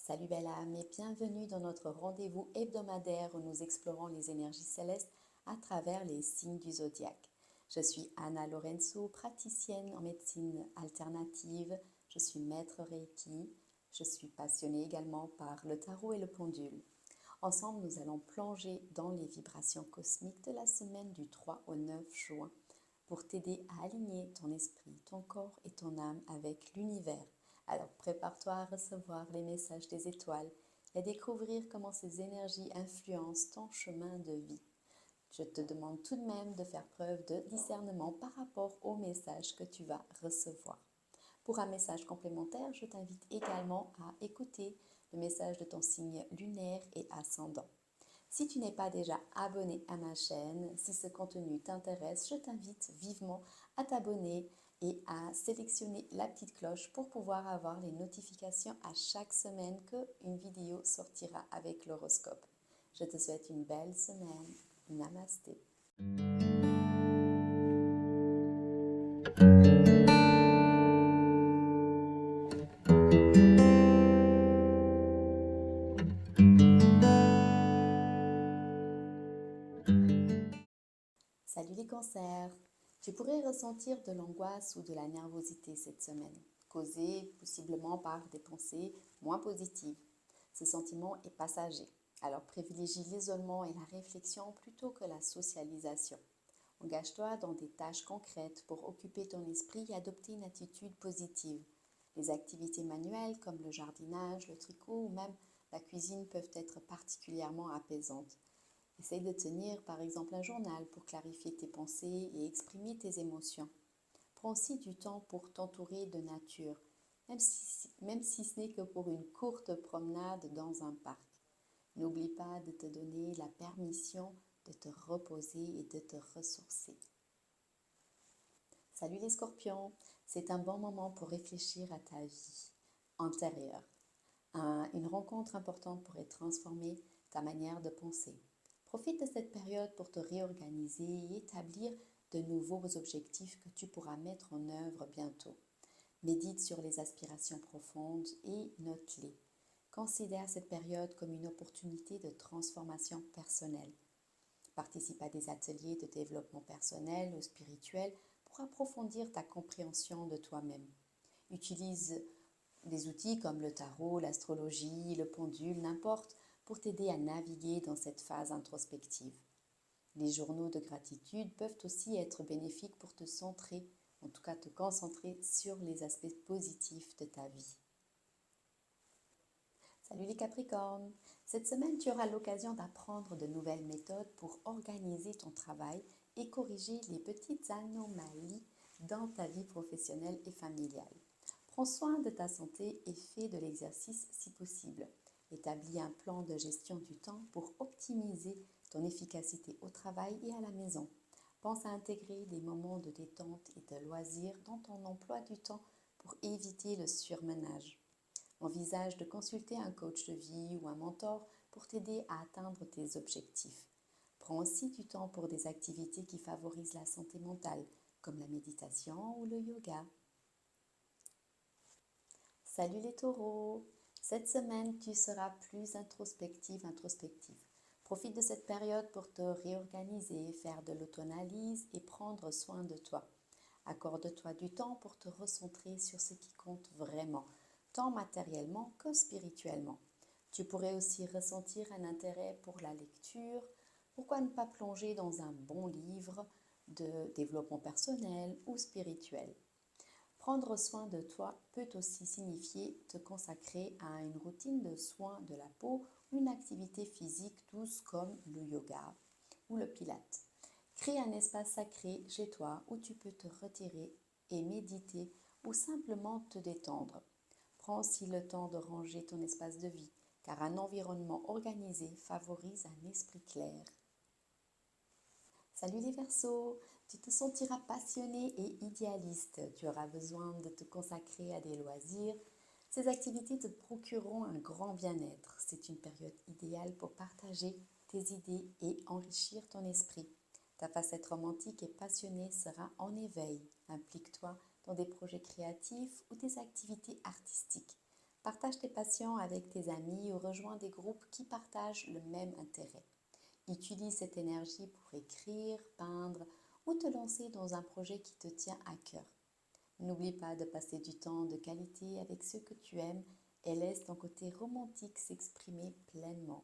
Salut belle âme et bienvenue dans notre rendez-vous hebdomadaire où nous explorons les énergies célestes à travers les signes du zodiaque. Je suis Anna Lorenzo, praticienne en médecine alternative, je suis maître Reiki, je suis passionnée également par le tarot et le pendule. Ensemble, nous allons plonger dans les vibrations cosmiques de la semaine du 3 au 9 juin pour t'aider à aligner ton esprit, ton corps et ton âme avec l'univers. Alors prépare-toi à recevoir les messages des étoiles et à découvrir comment ces énergies influencent ton chemin de vie. Je te demande tout de même de faire preuve de discernement par rapport aux messages que tu vas recevoir. Pour un message complémentaire, je t'invite également à écouter le message de ton signe lunaire et ascendant. Si tu n'es pas déjà abonné à ma chaîne, si ce contenu t'intéresse, je t'invite vivement à t'abonner et à sélectionner la petite cloche pour pouvoir avoir les notifications à chaque semaine qu'une vidéo sortira avec l'horoscope. Je te souhaite une belle semaine. Namasté. Salut les cancers. Tu pourrais ressentir de l'angoisse ou de la nervosité cette semaine, causée possiblement par des pensées moins positives. Ce sentiment est passager, alors privilégie l'isolement et la réflexion plutôt que la socialisation. Engage-toi dans des tâches concrètes pour occuper ton esprit et adopter une attitude positive. Les activités manuelles comme le jardinage, le tricot ou même la cuisine peuvent être particulièrement apaisantes. Essaye de tenir par exemple un journal pour clarifier tes pensées et exprimer tes émotions. Prends aussi du temps pour t'entourer de nature, même si ce n'est que pour une courte promenade dans un parc. N'oublie pas de te donner la permission de te reposer et de te ressourcer. Salut les scorpions, c'est un bon moment pour réfléchir à ta vie antérieure. Une rencontre importante pourrait transformer ta manière de penser. Profite de cette période pour te réorganiser et établir de nouveaux objectifs que tu pourras mettre en œuvre bientôt. Médite sur les aspirations profondes et note-les. Considère cette période comme une opportunité de transformation personnelle. Participe à des ateliers de développement personnel ou spirituel pour approfondir ta compréhension de toi-même. Utilise des outils comme le tarot, l'astrologie, le pendule, n'importe, pour t'aider à naviguer dans cette phase introspective. Les journaux de gratitude peuvent aussi être bénéfiques pour te centrer, en tout cas te concentrer sur les aspects positifs de ta vie. Salut les Capricornes! Cette semaine, tu auras l'occasion d'apprendre de nouvelles méthodes pour organiser ton travail et corriger les petites anomalies dans ta vie professionnelle et familiale. Prends soin de ta santé et fais de l'exercice si possible. Établis un plan de gestion du temps pour optimiser ton efficacité au travail et à la maison. Pense à intégrer des moments de détente et de loisirs dans ton emploi du temps pour éviter le surmenage. Envisage de consulter un coach de vie ou un mentor pour t'aider à atteindre tes objectifs. Prends aussi du temps pour des activités qui favorisent la santé mentale, comme la méditation ou le yoga. Salut les taureaux! Cette semaine, tu seras plus introspectif. Profite de cette période pour te réorganiser, faire de l'auto-analyse et prendre soin de toi. Accorde-toi du temps pour te recentrer sur ce qui compte vraiment, tant matériellement que spirituellement. Tu pourrais aussi ressentir un intérêt pour la lecture. Pourquoi ne pas plonger dans un bon livre de développement personnel ou spirituel? Prendre soin de toi peut aussi signifier te consacrer à une routine de soins de la peau ou une activité physique douce comme le yoga ou le pilate. Crée un espace sacré chez toi où tu peux te retirer et méditer ou simplement te détendre. Prends aussi le temps de ranger ton espace de vie, car un environnement organisé favorise un esprit clair. Salut les Verseaux, tu te sentiras passionné et idéaliste. Tu auras besoin de te consacrer à des loisirs. Ces activités te procureront un grand bien-être. C'est une période idéale pour partager tes idées et enrichir ton esprit. Ta facette romantique et passionnée sera en éveil. Implique-toi dans des projets créatifs ou des activités artistiques. Partage tes passions avec tes amis ou rejoins des groupes qui partagent le même intérêt. Utilise cette énergie pour écrire, peindre ou te lancer dans un projet qui te tient à cœur. N'oublie pas de passer du temps de qualité avec ceux que tu aimes et laisse ton côté romantique s'exprimer pleinement.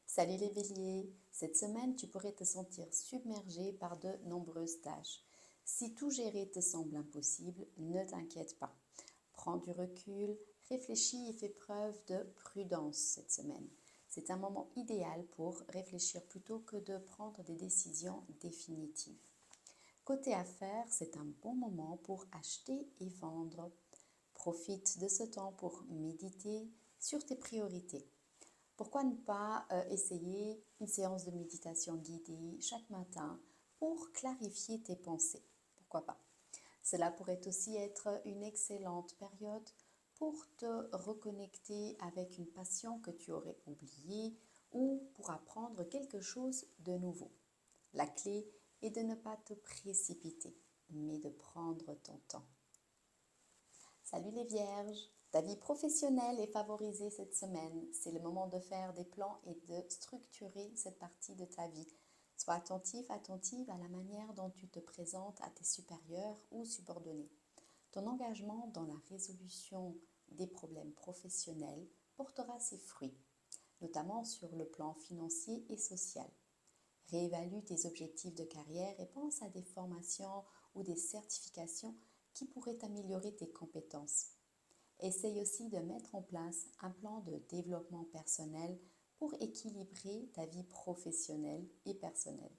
Salut les béliers, cette semaine tu pourrais te sentir submergé par de nombreuses tâches. Si tout gérer te semble impossible, ne t'inquiète pas. Prends du recul, réfléchis et fais preuve de prudence cette semaine. C'est un moment idéal pour réfléchir plutôt que de prendre des décisions définitives. Côté affaires, c'est un bon moment pour acheter et vendre. Profite de ce temps pour méditer sur tes priorités. Pourquoi ne pas essayer une séance de méditation guidée chaque matin pour clarifier tes pensées? Pourquoi pas? Cela pourrait aussi être une excellente période pour te reconnecter avec une passion que tu aurais oubliée ou pour apprendre quelque chose de nouveau. La clé est de ne pas te précipiter, mais de prendre ton temps. Salut les vierges! Ta vie professionnelle est favorisée cette semaine. C'est le moment de faire des plans et de structurer cette partie de ta vie. Sois attentif, attentive à la manière dont tu te présentes à tes supérieurs ou subordonnés. Ton engagement dans la résolution des problèmes professionnels portera ses fruits, notamment sur le plan financier et social. Réévalue tes objectifs de carrière et pense à des formations ou des certifications qui pourraient améliorer tes compétences. Essaye aussi de mettre en place un plan de développement personnel pour équilibrer ta vie professionnelle et personnelle.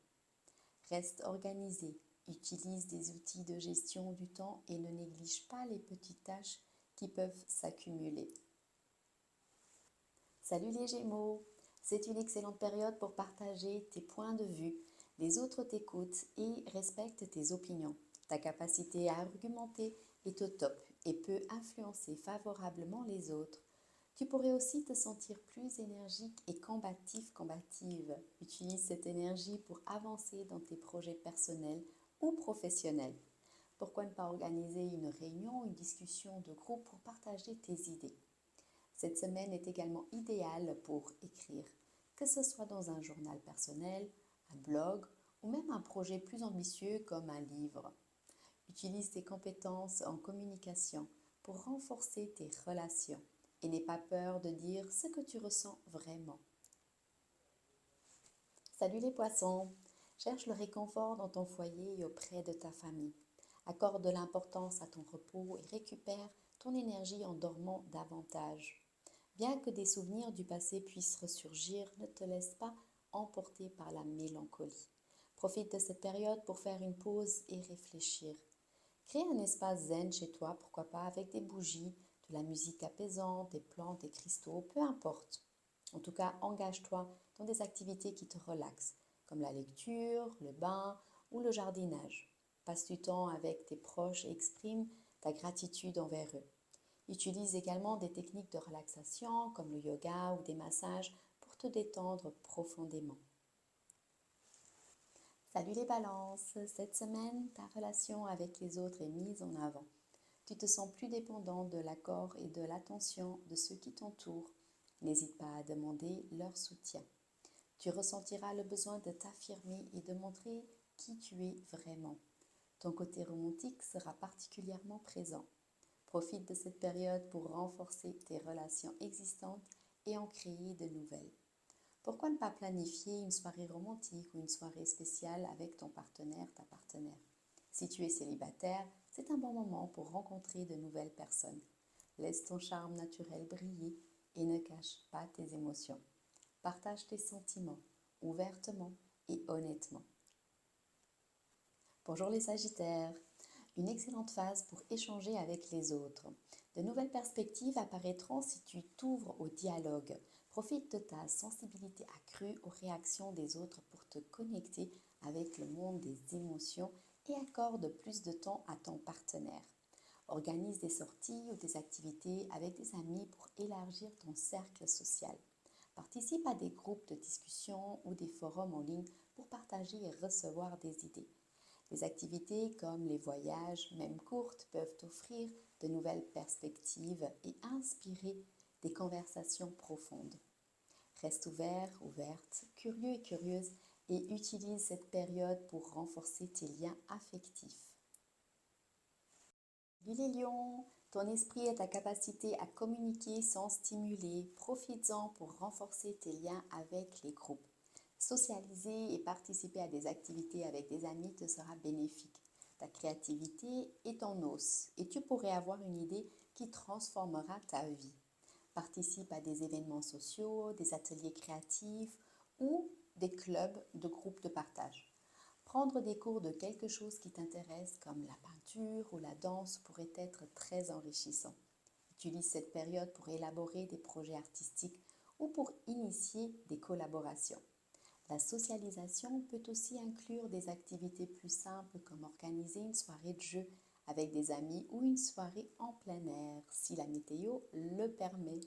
Reste organisé, utilise des outils de gestion du temps et ne néglige pas les petites tâches qui peuvent s'accumuler. Salut les Gémeaux! C'est une excellente période pour partager tes points de vue. Les autres t'écoutent et respectent tes opinions. Ta capacité à argumenter est au top et peut influencer favorablement les autres. Tu pourrais aussi te sentir plus énergique et combative. Utilise cette énergie pour avancer dans tes projets personnels ou professionnels. Pourquoi ne pas organiser une réunion ou une discussion de groupe pour partager tes idées? Cette semaine est également idéale pour écrire, que ce soit dans un journal personnel, un blog ou même un projet plus ambitieux comme un livre. Utilise tes compétences en communication pour renforcer tes relations et n'aie pas peur de dire ce que tu ressens vraiment. Salut les poissons! Cherche le réconfort dans ton foyer et auprès de ta famille. Accorde de l'importance à ton repos et récupère ton énergie en dormant davantage. Bien que des souvenirs du passé puissent ressurgir, ne te laisse pas emporter par la mélancolie. Profite de cette période pour faire une pause et réfléchir. Crée un espace zen chez toi, pourquoi pas avec des bougies, de la musique apaisante, des plantes, des cristaux, peu importe. En tout cas, engage-toi dans des activités qui te relaxent, comme la lecture, le bain ou le jardinage. Passe du temps avec tes proches et exprime ta gratitude envers eux. Utilise également des techniques de relaxation comme le yoga ou des massages pour te détendre profondément. Salut les balances! Cette semaine, ta relation avec les autres est mise en avant. Tu te sens plus dépendant de l'accord et de l'attention de ceux qui t'entourent. N'hésite pas à demander leur soutien. Tu ressentiras le besoin de t'affirmer et de montrer qui tu es vraiment. Ton côté romantique sera particulièrement présent. Profite de cette période pour renforcer tes relations existantes et en créer de nouvelles. Pourquoi ne pas planifier une soirée romantique ou une soirée spéciale avec ton partenaire, ta partenaire? Si tu es célibataire, c'est un bon moment pour rencontrer de nouvelles personnes. Laisse ton charme naturel briller et ne cache pas tes émotions. Partage tes sentiments ouvertement et honnêtement. Bonjour les Sagittaires! Une excellente phase pour échanger avec les autres. De nouvelles perspectives apparaîtront si tu t'ouvres au dialogue. Profite de ta sensibilité accrue aux réactions des autres pour te connecter avec le monde des émotions et accorde plus de temps à ton partenaire. Organise des sorties ou des activités avec des amis pour élargir ton cercle social. Participe à des groupes de discussion ou des forums en ligne pour partager et recevoir des idées. Les activités comme les voyages, même courtes, peuvent t'offrir de nouvelles perspectives et inspirer des conversations profondes. Reste ouvert, ouverte, curieux et curieuse et utilise cette période pour renforcer tes liens affectifs. Salut les lions, ton esprit est ta capacité à communiquer sans stimuler. Profites-en pour renforcer tes liens avec les groupes. Socialiser et participer à des activités avec des amis te sera bénéfique. Ta créativité est ton os et tu pourrais avoir une idée qui transformera ta vie. Participe à des événements sociaux, des ateliers créatifs ou des clubs de groupes de partage. Prendre des cours de quelque chose qui t'intéresse comme la peinture ou la danse pourrait être très enrichissant. Utilise cette période pour élaborer des projets artistiques ou pour initier des collaborations. La socialisation peut aussi inclure des activités plus simples comme organiser une soirée de jeu avec des amis ou une soirée en plein air si la météo le permet.